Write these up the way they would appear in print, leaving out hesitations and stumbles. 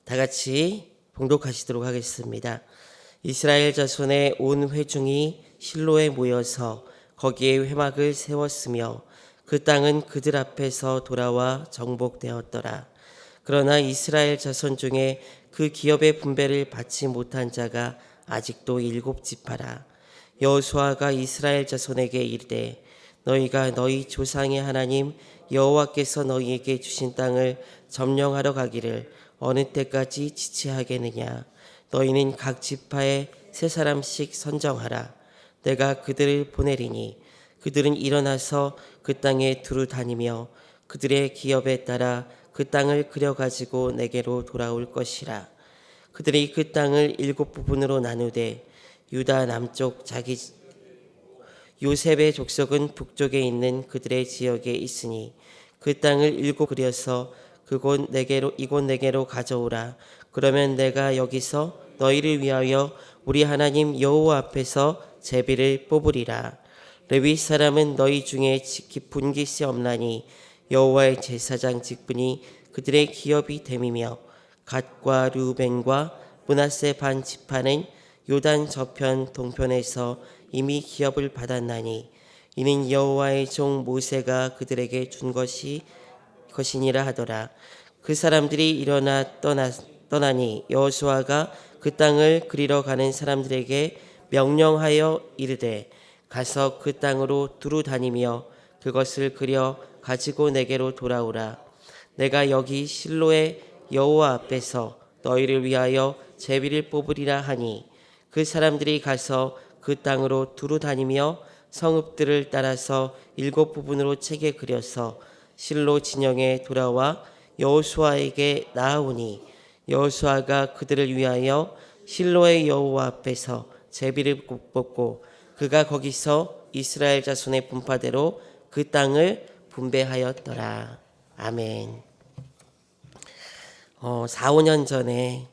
다 같이 봉독하시도록 하겠습니다. 이스라엘 자손의 온 회중이 실로에 모여서 거기에 회막을 세웠으며 그 땅은 그들 앞에서 돌아와 정복되었더라. 그러나 이스라엘 자손 중에 그 기업의 분배를 받지 못한 자가 아직도 7지파라. 여호수아가 이스라엘 자손에게 이르되 너희가 너희 조상의 하나님 여호와께서 너희에게 주신 땅을 점령하러 가기를 어느 때까지 지체하겠느냐. 너희는 각 지파에 3사람씩 선정하라. 내가 그들을 보내리니 그들은 일어나서 그 땅에 두루 다니며 그들의 기업에 따라 그 땅을 그려가지고 내게로 돌아올 것이라. 그들이 그 땅을 7부분으로 나누되 유다 남쪽 자기 요셉의 족속은 북쪽에 있는 그들의 지역에 있으니 그 땅을 7 그려서 이곳 내게로 가져오라. 그러면 내가 여기서 너희를 위하여 우리 하나님 여호와 앞에서 제비를 뽑으리라. 레위 사람은 너희 중에 깊은 기시 없나니 여호와의 제사장 직분이 그들의 기업이 됨이며 갓과 르우벤과 므낫세 반 지파는 요단 저편 동편에서 이미 기업을 받았나니 이는 여호와의 종 모세가 그들에게 준 것이니라 하더라. 그 사람들이 일어나 떠나니 여호수아가 그 땅을 그리러 가는 사람들에게 명령하여 이르되 가서 그 땅으로 두루 다니며 그것을 그려 가지고 내게로 돌아오라. 내가 여기 실로의 여호와 앞에서 너희를 위하여 제비를 뽑으리라 하니 그 사람들이 가서 그 땅으로 두루 다니며 성읍들을 따라서 7부분으로 채게 그려서 실로 진영에 돌아와 여호수아에게 나아오니 여호수아가 그들을 위하여 실로의 여호와 앞에서 제비를 뽑고 그가 거기서 이스라엘 자손의 분파대로 그 땅을 분배하였더라. 아멘. 4, 5년 전에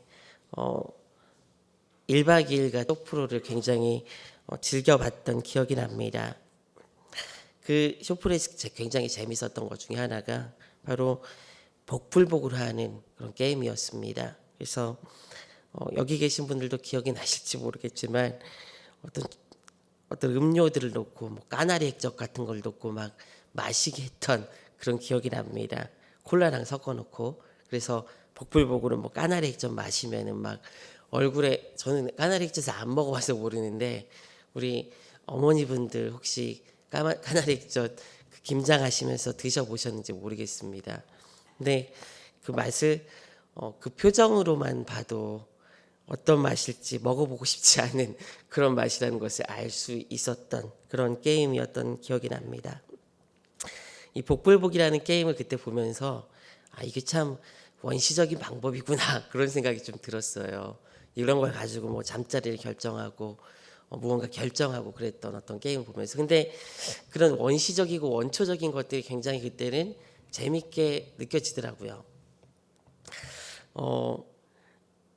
1박 2일간 쇼프로를 굉장히 즐겨봤던 기억이 납니다. 그 쇼프로에서 굉장히 재밌었던 것 중에 하나가 바로 복불복으로 하는 그런 게임이었습니다. 그래서 여기 계신 분들도 기억이 나실지 모르겠지만 어떤 음료들을 놓고 뭐 까나리 액젓 같은 걸 놓고 막 마시게 했던 그런 기억이 납니다. 콜라랑 섞어놓고 그래서 복불복으로 뭐 까나리 액젓 마시면은 막 얼굴에 저는 까나리 액젓을 안 먹어봐서 모르는데 우리 어머니분들 혹시 까나리 액젓 김장하시면서 드셔보셨는지 모르겠습니다. 근데 그 맛을 그 표정으로만 봐도 어떤 맛일지 먹어보고 싶지 않은 그런 맛이라는 것을 알 수 있었던 그런 게임이었던 기억이 납니다. 이 복불복이라는 게임을 그때 보면서 이게 참 원시적인 방법이구나 그런 생각이 좀 들었어요. 이런 걸 가지고 뭐 잠자리를 결정하고 무언가 결정하고 그랬던 어떤 게임을 보면서 근데 그런 원시적이고 원초적인 것들이 굉장히 그때는 재밌게 느껴지더라고요.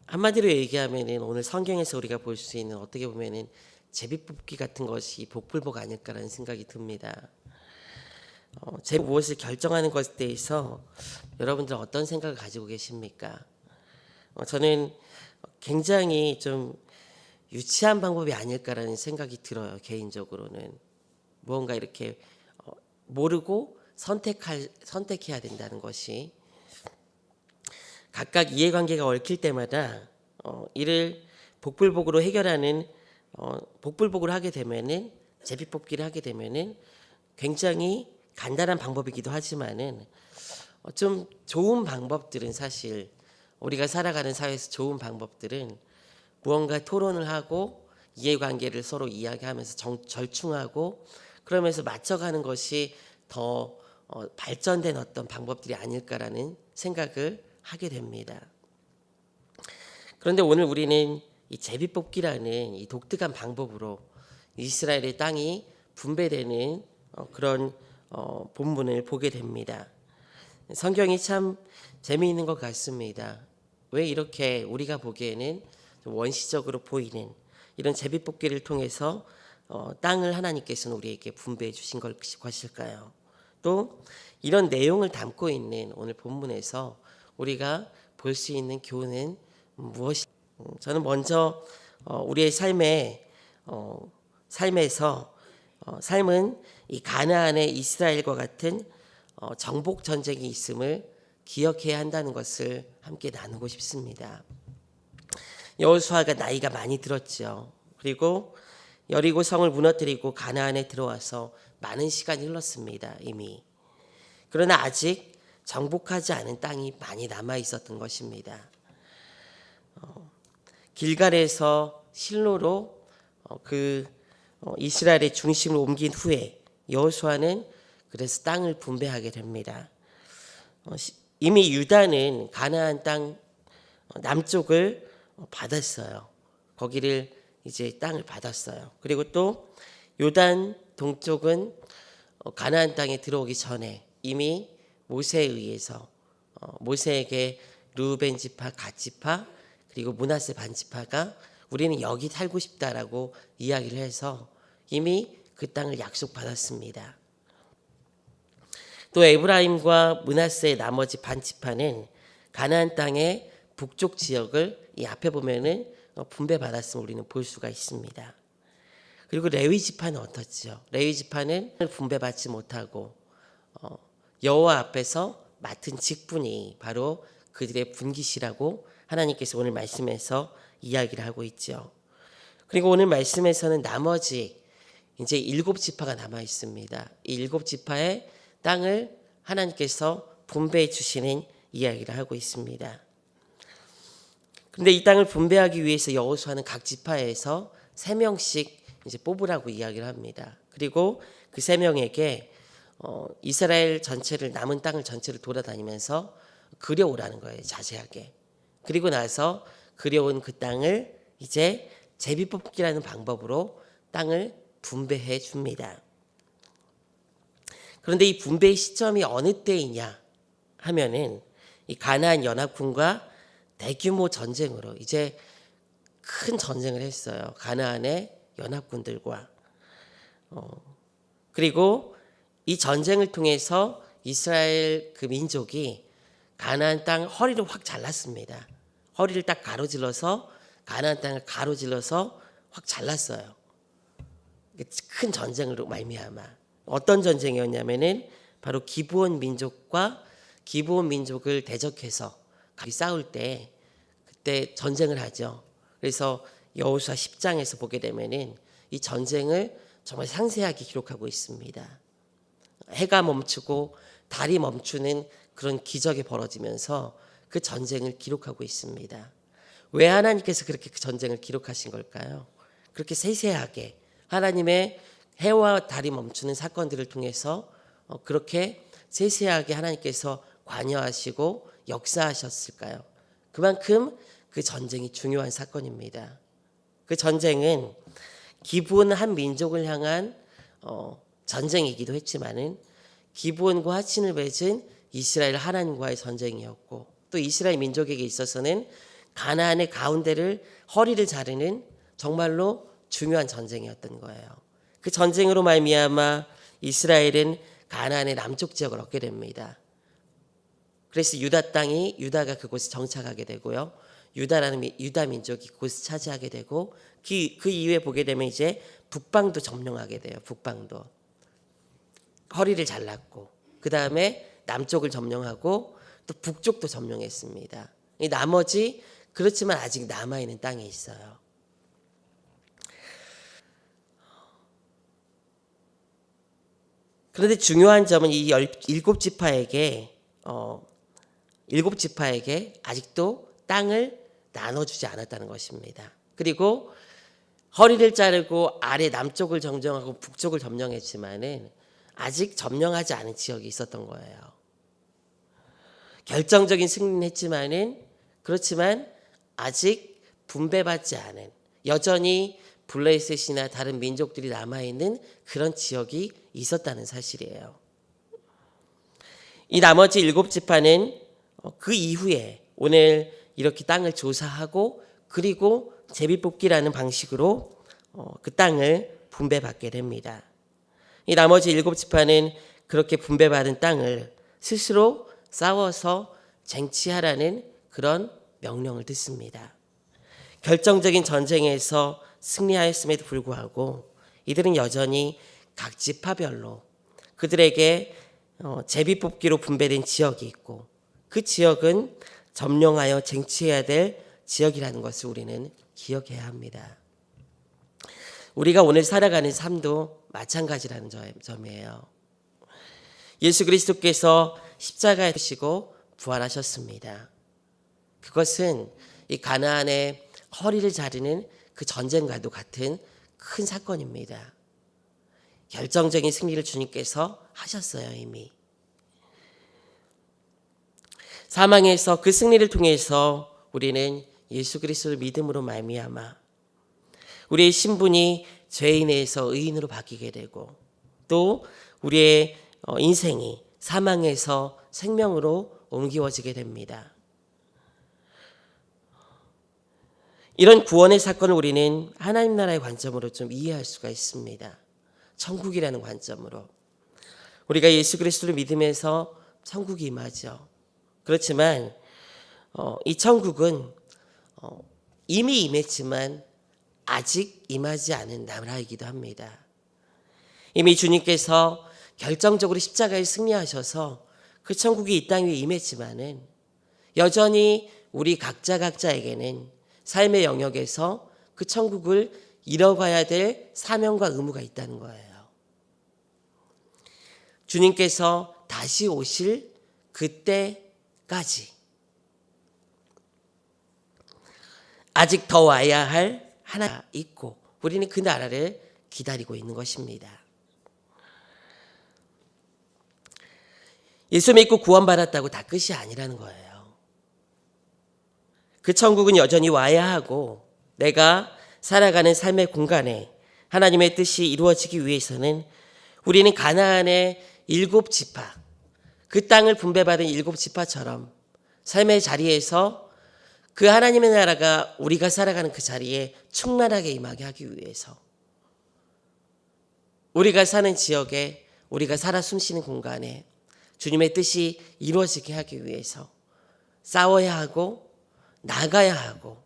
한마디로 얘기하면은 오늘 성경에서 우리가 볼 수 있는 어떻게 보면은 제비뽑기 같은 것이 복불복 아닐까라는 생각이 듭니다. 제가 무엇을 결정하는 것에 대해서 여러분들 어떤 생각을 가지고 계십니까? 저는 굉장히 좀 유치한 방법이 아닐까라는 생각이 들어요. 개인적으로는 무언가 이렇게 모르고 선택해야 된다는 것이 각각 이해관계가 얽힐 때마다 이를 복불복으로 해결하는 복불복을 하게 되면은 제비뽑기를 하게 되면은 굉장히 간단한 방법이기도 하지만은 좀 좋은 방법들은 사실 우리가 살아가는 사회에서 좋은 방법들은 무언가 토론을 하고 이해관계를 서로 이야기하면서 절충하고 그러면서 맞춰가는 것이 더 발전된 어떤 방법들이 아닐까라는 생각을 하게 됩니다. 그런데 오늘 우리는 이 제비뽑기라는 이 독특한 방법으로 이스라엘의 땅이 분배되는 그런 본문을 보게 됩니다. 성경이 참 재미있는 것 같습니다. 왜 이렇게 우리가 보기에는 좀 원시적으로 보이는 이런 제비뽑기를 통해서 땅을 하나님께서는 우리에게 분배해 주신 것일까요? 또 이런 내용을 담고 있는 오늘 본문에서 우리가 볼 수 있는 교훈은 무엇이? 저는 먼저 우리의 삶에서 삶은 이 가나안의 이스라엘과 같은 정복 전쟁이 있음을 기억해야 한다는 것을 함께 나누고 싶습니다. 여호수아가 나이가 많이 들었죠. 그리고 여리고 성을 무너뜨리고 가나안에 들어와서 많은 시간이 흘렀습니다. 이미. 그러나 아직 정복하지 않은 땅이 많이 남아 있었던 것입니다. 길갈에서 실로로 이스라엘의 중심을 옮긴 후에 여호수아는 그래서 땅을 분배하게 됩니다. 이미 유다는 가나안 땅 남쪽을 받았어요. 거기를 이제 땅을 받았어요. 그리고 또 요단 동쪽은 가나안 땅에 들어오기 전에 이미 모세에 의해서 모세에게 르우벤 지파, 갓 지파 그리고 므낫세 반 지파가 우리는 여기 살고 싶다라고 이야기를 해서 이미 그 땅을 약속받았습니다. 또 에브라임과 므낫세의 나머지 반 지파는 가나안 땅의 북쪽 지역을 이 앞에 보면은 분배받았음을 우리는 볼 수가 있습니다. 그리고 레위 지파는 어떻죠? 레위 지파는 분배받지 못하고 여호와 앞에서 맡은 직분이 바로 그들의 분깃이라고 하나님께서 오늘 말씀에서 이야기를 하고 있죠. 그리고 오늘 말씀에서는 나머지 이제 7지파가 남아 있습니다. 이 7지파의 땅을 하나님께서 분배해 주시는 이야기를 하고 있습니다. 그런데 이 땅을 분배하기 위해서 여호수아는 각 지파에서 3명씩 이제 뽑으라고 이야기를 합니다. 그리고 그 3명에게 이스라엘 전체를 남은 땅을 전체를 돌아다니면서 그려오라는 거예요. 자세하게. 그리고 나서 그려온 그 땅을 이제 제비뽑기라는 방법으로 땅을 분배해 줍니다. 그런데 이 분배의 시점이 어느 때이냐 하면은 이 가나안 연합군과 대규모 전쟁으로 이제 큰 전쟁을 했어요. 가나안의 연합군들과 그리고 이 전쟁을 통해서 이스라엘 그 민족이 가나안 땅 허리를 확 잘랐습니다. 허리를 딱 가로질러서 가나안 땅을 가로질러서 확 잘랐어요. 큰 전쟁으로 말미암아 어떤 전쟁이었냐면은 바로 기브온 민족과 기브온 민족을 대적해서 싸울 때 그때 전쟁을 하죠. 그래서 여호수아 10장에서 보게 되면은 이 전쟁을 정말 상세하게 기록하고 있습니다. 해가 멈추고 달이 멈추는 그런 기적이 벌어지면서 그 전쟁을 기록하고 있습니다. 왜 하나님께서 그렇게 그 전쟁을 기록하신 걸까요? 그렇게 세세하게 하나님의 해와 달이 멈추는 사건들을 통해서 그렇게 세세하게 하나님께서 관여하시고 역사하셨을까요? 그만큼 그 전쟁이 중요한 사건입니다. 그 전쟁은 기브온 한 민족을 향한 전쟁이기도 했지만은 기브온과 하친을 맺은 이스라엘 하나님과의 전쟁이었고 또 이스라엘 민족에게 있어서는 가나안의 가운데를 허리를 자르는 정말로 중요한 전쟁이었던 거예요. 그 전쟁으로 말미암아 이스라엘은 가나안의 남쪽 지역을 얻게 됩니다. 그래서 유다가 그곳에 정착하게 되고요. 유다 민족이 그곳을 차지하게 되고 그 이후에 보게 되면 이제 북방도 점령하게 돼요. 북방도 허리를 잘랐고 그 다음에 남쪽을 점령하고 또 북쪽도 점령했습니다. 이 나머지 그렇지만 아직 남아있는 땅에 있어요. 그런데 중요한 점은 이 7지파에게 아직도 땅을 나눠주지 않았다는 것입니다. 그리고 허리를 자르고 아래 남쪽을 점령하고 북쪽을 점령했지만은 아직 점령하지 않은 지역이 있었던 거예요. 결정적인 승리는 했지만은 그렇지만 아직 분배받지 않은 여전히 블레셋이나 다른 민족들이 남아있는 그런 지역이 있었다는 사실이에요. 이 나머지 7지파는 그 이후에 오늘 이렇게 땅을 조사하고 그리고 제비뽑기라는 방식으로 그 땅을 분배받게 됩니다. 이 나머지 7지파는 그렇게 분배받은 땅을 스스로 싸워서 쟁취하라는 그런 명령을 듣습니다. 결정적인 전쟁에서 승리하였음에도 불구하고 이들은 여전히 각 지파별로 그들에게 제비뽑기로 분배된 지역이 있고 그 지역은 점령하여 쟁취해야 될 지역이라는 것을 우리는 기억해야 합니다. 우리가 오늘 살아가는 삶도 마찬가지라는 점이에요. 예수 그리스도께서 십자가에 지시고 부활하셨습니다. 그것은 이 가나안의 허리를 자르는 그 전쟁과도 같은 큰 사건입니다. 결정적인 승리를 주님께서 하셨어요. 이미 사망에서 그 승리를 통해서 우리는 예수 그리스도를 믿음으로 말미암아 우리의 신분이 죄인에서 의인으로 바뀌게 되고 또 우리의 인생이 사망에서 생명으로 옮기워지게 됩니다. 이런 구원의 사건을 우리는 하나님 나라의 관점으로 좀 이해할 수가 있습니다. 천국이라는 관점으로. 우리가 예수 그리스도를 믿으면서 천국이 임하죠. 그렇지만 이 천국은 이미 임했지만 아직 임하지 않은 나라이기도 합니다. 이미 주님께서 결정적으로 십자가에 승리하셔서 그 천국이 이 땅 위에 임했지만은 여전히 우리 각자에게는 삶의 영역에서 그 천국을 이뤄가야 될 사명과 의무가 있다는 거예요. 주님께서 다시 오실 그때까지 아직 더 와야 할 하나가 있고 우리는 그 나라를 기다리고 있는 것입니다. 예수 믿고 구원받았다고 다 끝이 아니라는 거예요. 그 천국은 여전히 와야 하고 내가 살아가는 삶의 공간에 하나님의 뜻이 이루어지기 위해서는 우리는 가나안의 7지파, 그 땅을 분배받은 7지파처럼 삶의 자리에서 그 하나님의 나라가 우리가 살아가는 그 자리에 충만하게 임하게 하기 위해서 우리가 사는 지역에 우리가 살아 숨쉬는 공간에 주님의 뜻이 이루어지게 하기 위해서 싸워야 하고 나가야 하고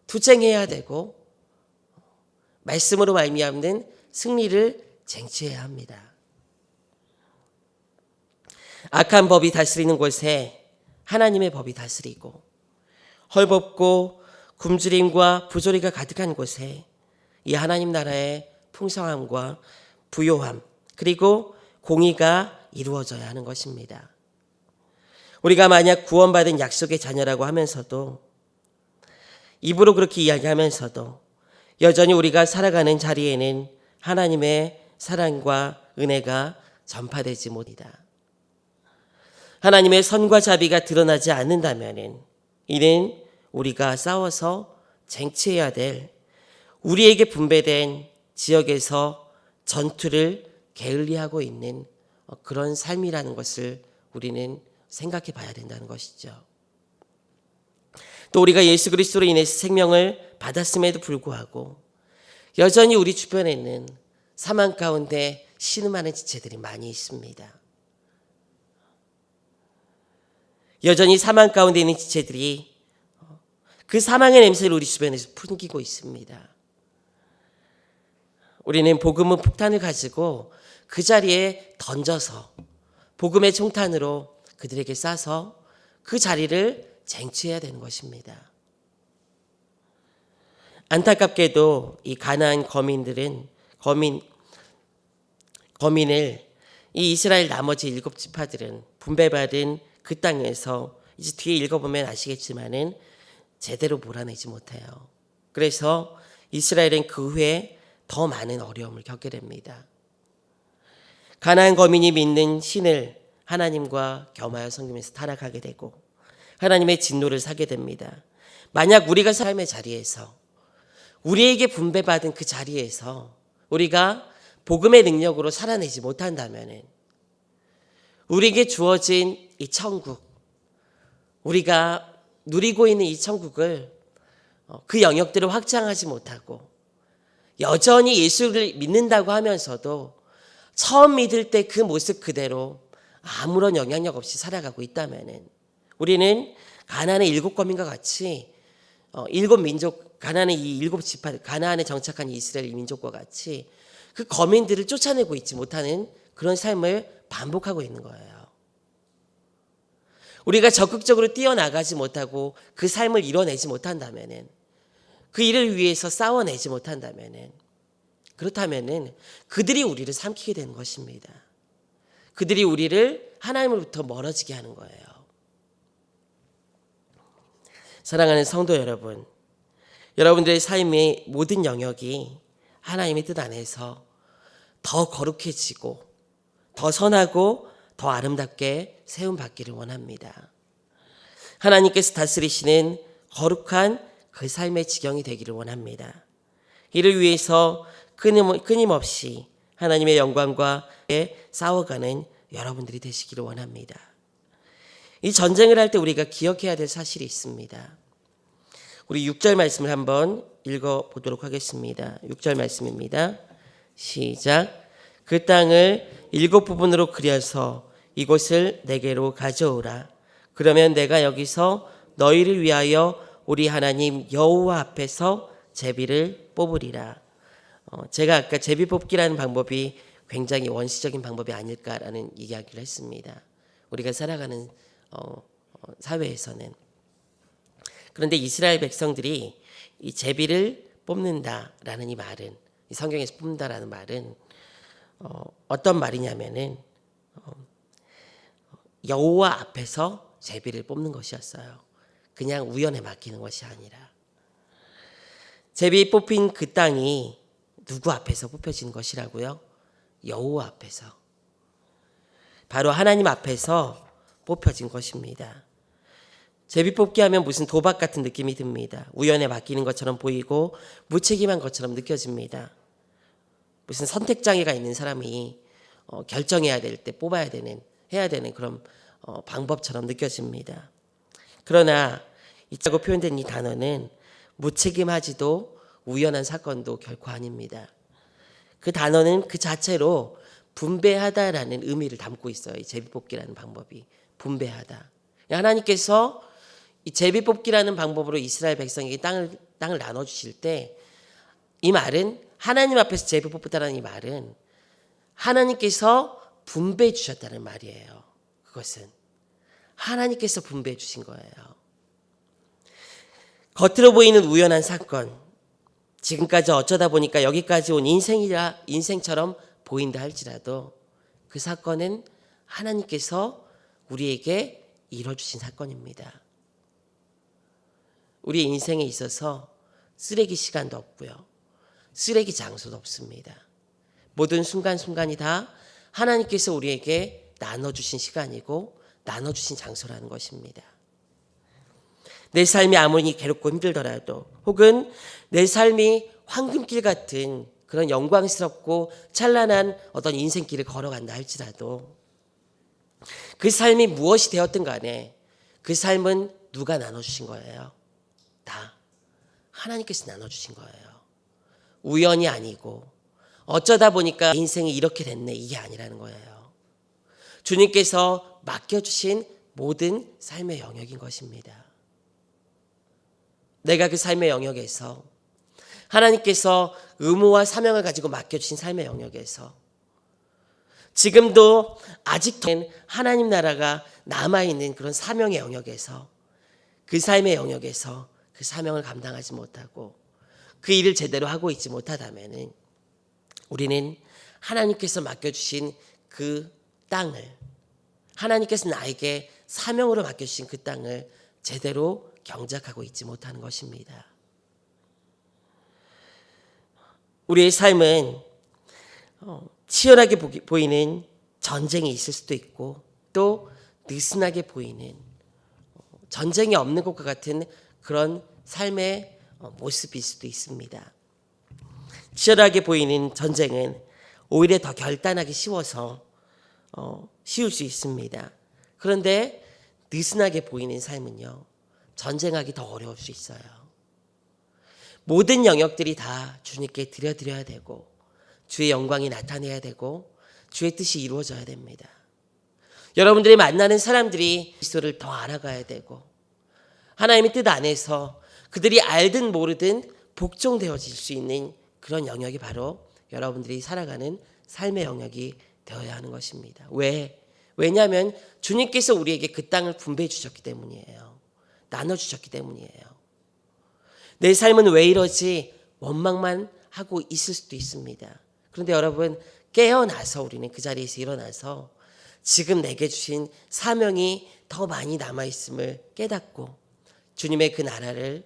투쟁해야 되고 말씀으로 말미암는 승리를 쟁취해야 합니다. 악한 법이 다스리는 곳에 하나님의 법이 다스리고 헐벗고 굶주림과 부조리가 가득한 곳에 이 하나님 나라의 풍성함과 부요함 그리고 공의가 이루어져야 하는 것입니다. 우리가 만약 구원받은 약속의 자녀라고 하면서도 입으로 그렇게 이야기하면서도 여전히 우리가 살아가는 자리에는 하나님의 사랑과 은혜가 전파되지 못합니다. 하나님의 선과 자비가 드러나지 않는다면 이는 우리가 싸워서 쟁취해야 될 우리에게 분배된 지역에서 전투를 게을리하고 있는 그런 삶이라는 것을 우리는 생각해 봐야 된다는 것이죠. 또 우리가 예수 그리스도로 인해서 생명을 받았음에도 불구하고 여전히 우리 주변에는 사망 가운데 신음하는 지체들이 많이 있습니다. 여전히 사망 가운데 있는 지체들이 그 사망의 냄새를 우리 주변에서 풍기고 있습니다. 우리는 복음의 폭탄을 가지고 그 자리에 던져서 복음의 총탄으로 그들에게 쏴서 그 자리를 쟁취해야 되는 것입니다. 안타깝게도 이 가나안 거민을 이 이스라엘 나머지 7지파들은 분배받은 그 땅에서 이제 뒤에 읽어보면 아시겠지만은 제대로 몰아내지 못해요. 그래서 이스라엘은 그 후에 더 많은 어려움을 겪게 됩니다. 가나안 거민이 믿는 신을 하나님과 겸하여 섬기면서 타락하게 되고 하나님의 진노를 사게 됩니다. 만약 우리가 삶의 자리에서 우리에게 분배받은 그 자리에서 우리가 복음의 능력으로 살아내지 못한다면 우리에게 주어진 이 천국, 우리가 누리고 있는 이 천국을 그 영역들을 확장하지 못하고 여전히 예수를 믿는다고 하면서도 처음 믿을 때 그 모습 그대로 아무런 영향력 없이 살아가고 있다면 우리는 가나안의 7검인과 같이 일곱 민족, 가나안의 이 7지파, 가나안에 정착한 이스라엘 민족과 같이 그 거민들을 쫓아내고 있지 못하는 그런 삶을 반복하고 있는 거예요. 우리가 적극적으로 뛰어나가지 못하고 그 삶을 이뤄내지 못한다면은, 그 일을 위해서 싸워내지 못한다면은, 그렇다면은 그들이 우리를 삼키게 되는 것입니다. 그들이 우리를 하나님으로부터 멀어지게 하는 거예요. 사랑하는 성도 여러분, 여러분들의 삶의 모든 영역이 하나님의 뜻 안에서 더 거룩해지고 더 선하고 더 아름답게 세움받기를 원합니다. 하나님께서 다스리시는 거룩한 그 삶의 지경이 되기를 원합니다. 이를 위해서 끊임없이 하나님의 영광과 싸워가는 여러분들이 되시기를 원합니다. 이 전쟁을 할 때 우리가 기억해야 될 사실이 있습니다. 우리 6절 말씀을 한번 읽어보도록 하겠습니다. 6절 말씀입니다. 시작. 그 땅을 7부분으로 그려서 이곳을 내게로 가져오라. 그러면 내가 여기서 너희를 위하여 우리 하나님 여호와 앞에서 제비를 뽑으리라. 제가 아까 제비 뽑기라는 방법이 굉장히 원시적인 방법이 아닐까라는 이야기를 했습니다. 우리가 살아가는 사회에서는. 그런데 이스라엘 백성들이 이 제비를 뽑는다라는 이 말은, 이 성경에서 뽑는다라는 말은 어떤 말이냐면은 여호와 앞에서 제비를 뽑는 것이었어요. 그냥 우연에 맡기는 것이 아니라. 제비 뽑힌 그 땅이 누구 앞에서 뽑혀진 것이라고요? 여호와 앞에서. 바로 하나님 앞에서 뽑혀진 것입니다. 제비 뽑기 하면 무슨 도박 같은 느낌이 듭니다. 우연에 맡기는 것처럼 보이고 무책임한 것처럼 느껴집니다. 무슨 선택장애가 있는 사람이 결정해야 될 때 뽑아야 되는, 해야 되는 그런 방법처럼 느껴집니다. 그러나 이라고 표현된 이 단어는 무책임하지도 우연한 사건도 결코 아닙니다. 그 단어는 그 자체로 분배하다라는 의미를 담고 있어요. 이 제비뽑기라는 방법이 분배하다. 하나님께서 이 제비뽑기라는 방법으로 이스라엘 백성에게 땅을 나눠주실 때, 이 말은 하나님 앞에서 제비 뽑다라는 이 말은 하나님께서 분배해 주셨다는 말이에요. 그것은 하나님께서 분배해 주신 거예요. 겉으로 보이는 우연한 사건, 지금까지 어쩌다 보니까 여기까지 온 인생처럼 보인다 할지라도 그 사건은 하나님께서 우리에게 이뤄주신 사건입니다. 우리 인생에 있어서 쓰레기 시간도 없고요, 쓰레기 장소도 없습니다. 모든 순간순간이 다 하나님께서 우리에게 나눠주신 시간이고 나눠주신 장소라는 것입니다. 내 삶이 아무리 괴롭고 힘들더라도, 혹은 내 삶이 황금길 같은 그런 영광스럽고 찬란한 어떤 인생길을 걸어간다 할지라도, 그 삶이 무엇이 되었든 간에 그 삶은 누가 나눠주신 거예요? 다 하나님께서 나눠주신 거예요. 우연이 아니고 어쩌다 보니까 인생이 이렇게 됐네, 이게 아니라는 거예요. 주님께서 맡겨주신 모든 삶의 영역인 것입니다. 내가 그 삶의 영역에서, 하나님께서 의무와 사명을 가지고 맡겨주신 삶의 영역에서, 지금도 아직도 하나님 나라가 남아있는 그런 사명의 영역에서, 그 삶의 영역에서 그 사명을 감당하지 못하고 그 일을 제대로 하고 있지 못하다면, 우리는 하나님께서 맡겨주신 그 땅을, 하나님께서 나에게 사명으로 맡겨주신 그 땅을 제대로 경작하고 있지 못하는 것입니다. 우리의 삶은 치열하게 보이는 전쟁이 있을 수도 있고, 또 느슨하게 보이는 전쟁이 없는 것과 같은 그런 삶의 모습일 수도 있습니다. 치열하게 보이는 전쟁은 오히려 더 결단하기 쉬워서 쉬울 수 있습니다. 그런데 느슨하게 보이는 삶은요, 전쟁하기 더 어려울 수 있어요. 모든 영역들이 다 주님께 드려야 되고, 주의 영광이 나타내야 되고, 주의 뜻이 이루어져야 됩니다. 여러분들이 만나는 사람들이 그리스도를 더 알아가야 되고, 하나님의 뜻 안에서 그들이 알든 모르든 복종되어질 수 있는 그런 영역이 바로 여러분들이 살아가는 삶의 영역이 되어야 하는 것입니다. 왜? 왜냐하면 주님께서 우리에게 그 땅을 분배해 주셨기 때문이에요. 나눠주셨기 때문이에요. 내 삶은 왜 이러지? 원망만 하고 있을 수도 있습니다. 그런데 여러분, 깨어나서 우리는 그 자리에서 일어나서 지금 내게 주신 사명이 더 많이 남아있음을 깨닫고 주님의 그 나라를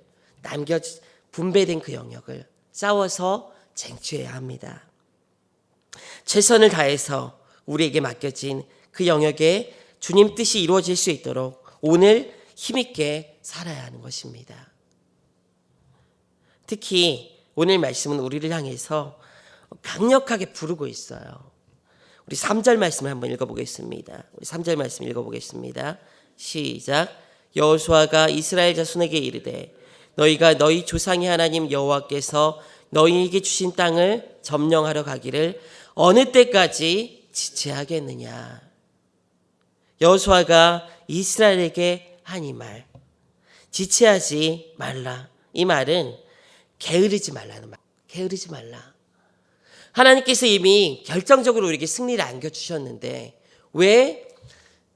분배된 그 영역을 싸워서 쟁취해야 합니다. 최선을 다해서 우리에게 맡겨진 그 영역에 주님 뜻이 이루어질 수 있도록 오늘 힘있게 살아야 하는 것입니다. 특히 오늘 말씀은 우리를 향해서 강력하게 부르고 있어요. 우리 3절 말씀을 한번 읽어보겠습니다. 우리 3절 말씀 읽어보겠습니다. 시작. 여호수아가 이스라엘 자손에게 이르되 너희가 너희 조상의 하나님 여호와께서 너희에게 주신 땅을 점령하러 가기를 어느 때까지 지체하겠느냐. 여호수아가 이스라엘에게 한 이 말, 지체하지 말라. 이 말은 게으르지 말라는 말. 게으르지 말라. 하나님께서 이미 결정적으로 우리에게 승리를 안겨주셨는데 왜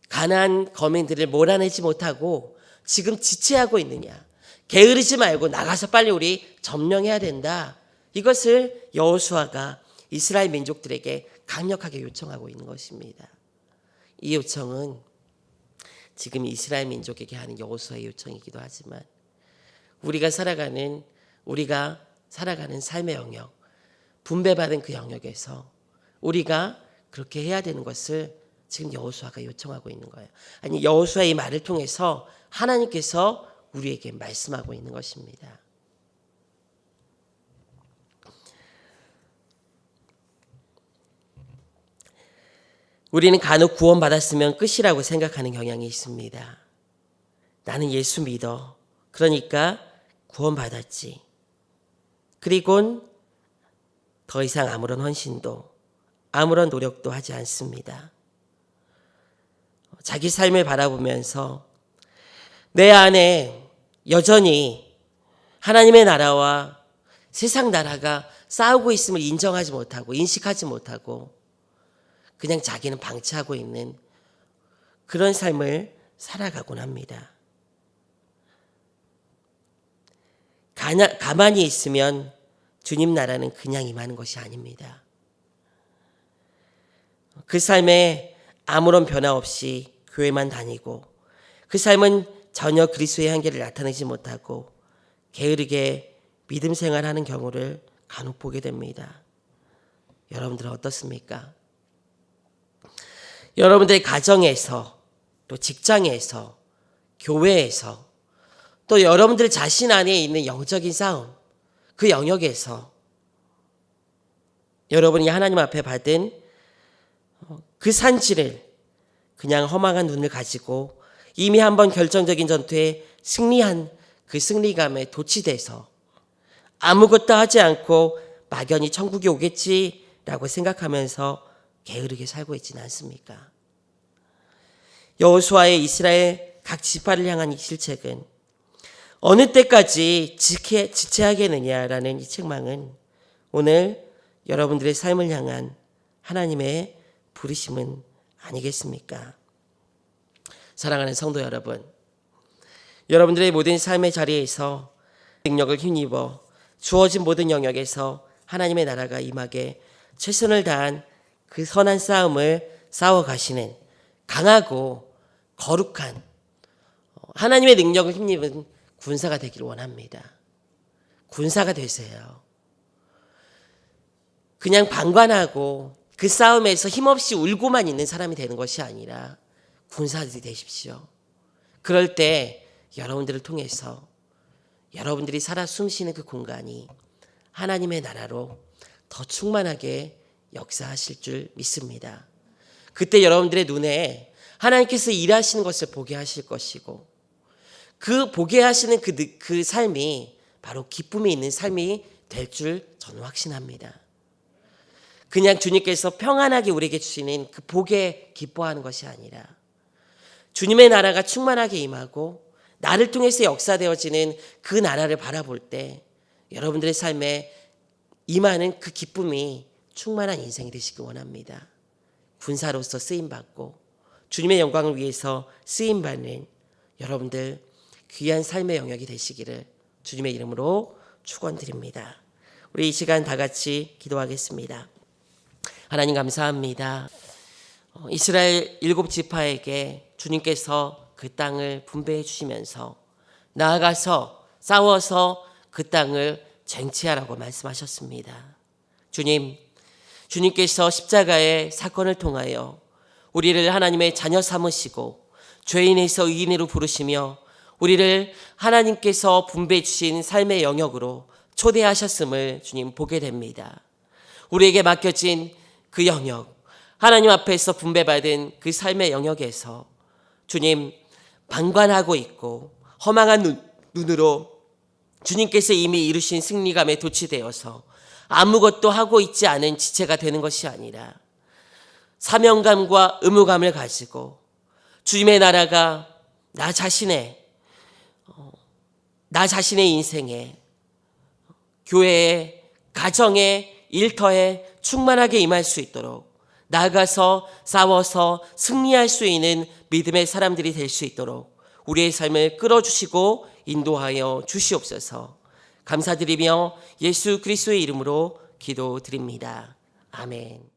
가나안 거민들을 몰아내지 못하고 지금 지체하고 있느냐. 게으르지 말고 나가서 빨리 우리 점령해야 된다. 이것을 여호수아가 이스라엘 민족들에게 강력하게 요청하고 있는 것입니다. 이 요청은 지금 이스라엘 민족에게 하는 여호수아의 요청이기도 하지만 우리가 살아가는 삶의 영역, 분배받은 그 영역에서 우리가 그렇게 해야 되는 것을 지금 여호수아가 요청하고 있는 거예요. 아니, 여호수아의 말을 통해서 하나님께서 우리에게 말씀하고 있는 것입니다. 우리는 간혹 구원받았으면 끝이라고 생각하는 경향이 있습니다. 나는 예수 믿어. 그러니까 구원받았지. 그리고는 더 이상 아무런 헌신도 아무런 노력도 하지 않습니다. 자기 삶을 바라보면서 내 안에 여전히 하나님의 나라와 세상 나라가 싸우고 있음을 인정하지 못하고 인식하지 못하고 그냥 자기는 방치하고 있는 그런 삶을 살아가곤 합니다. 가만히 있으면 주님 나라는 그냥 임하는 것이 아닙니다. 그 삶에 아무런 변화 없이 교회만 다니고 그 삶은 전혀 그리스도의 한계를 나타내지 못하고 게으르게 믿음 생활하는 경우를 간혹 보게 됩니다. 여러분들은 어떻습니까? 여러분들의 가정에서 또 직장에서 교회에서 또 여러분들 자신 안에 있는 영적인 싸움, 그 영역에서 여러분이 하나님 앞에 받은 그 산지를 그냥 허망한 눈을 가지고 이미 한번 결정적인 전투에 승리한 그 승리감에 도취돼서 아무것도 하지 않고 막연히 천국이 오겠지라고 생각하면서 게으르게 살고 있지는 않습니까? 여호수아의 이스라엘 각 지파를 향한 이 실책은 어느 때까지 지체하겠느냐라는 이 책망은 오늘 여러분들의 삶을 향한 하나님의 부르심은 아니겠습니까? 사랑하는 성도 여러분, 여러분들의 모든 삶의 자리에서 능력을 힘입어 주어진 모든 영역에서 하나님의 나라가 임하게 최선을 다한 그 선한 싸움을 싸워가시는 강하고 거룩한 하나님의 능력을 힘입은 군사가 되기를 원합니다. 군사가 되세요. 그냥 방관하고 그 싸움에서 힘없이 울고만 있는 사람이 되는 것이 아니라 군사들이 되십시오. 그럴 때 여러분들을 통해서 여러분들이 살아 숨쉬는 그 공간이 하나님의 나라로 더 충만하게 역사하실 줄 믿습니다. 그때 여러분들의 눈에 하나님께서 일하시는 것을 보게 하실 것이고 그 보게 하시는 그 삶이 바로 기쁨이 있는 삶이 될 줄 저는 확신합니다. 그냥 주님께서 평안하게 우리에게 주시는 그 복에 기뻐하는 것이 아니라 주님의 나라가 충만하게 임하고 나를 통해서 역사되어지는 그 나라를 바라볼 때 여러분들의 삶에 임하는 그 기쁨이 충만한 인생이 되시기 원합니다. 군사로서 쓰임받고 주님의 영광을 위해서 쓰임받는 여러분들 귀한 삶의 영역이 되시기를 주님의 이름으로 축원드립니다. 우리 이 시간 다 같이 기도하겠습니다. 하나님 감사합니다. 이스라엘 7지파에게 주님께서 그 땅을 분배해 주시면서 나아가서 싸워서 그 땅을 쟁취하라고 말씀하셨습니다. 주님께서 십자가의 사건을 통하여 우리를 하나님의 자녀 삼으시고 죄인에서 의인으로 부르시며 우리를 하나님께서 분배해 주신 삶의 영역으로 초대하셨음을 주님 보게 됩니다. 우리에게 맡겨진 그 영역, 하나님 앞에서 분배받은 그 삶의 영역에서 주님 방관하고 있고 허망한 눈으로 주님께서 이미 이루신 승리감에 도취되어서 아무것도 하고 있지 않은 지체가 되는 것이 아니라 사명감과 의무감을 가지고 주님의 나라가 나 자신의 인생에, 교회에, 가정에, 일터에 충만하게 임할 수 있도록 나아가서 싸워서 승리할 수 있는 믿음의 사람들이 될 수 있도록 우리의 삶을 끌어주시고 인도하여 주시옵소서. 감사드리며 예수 그리스도의 이름으로 기도드립니다. 아멘.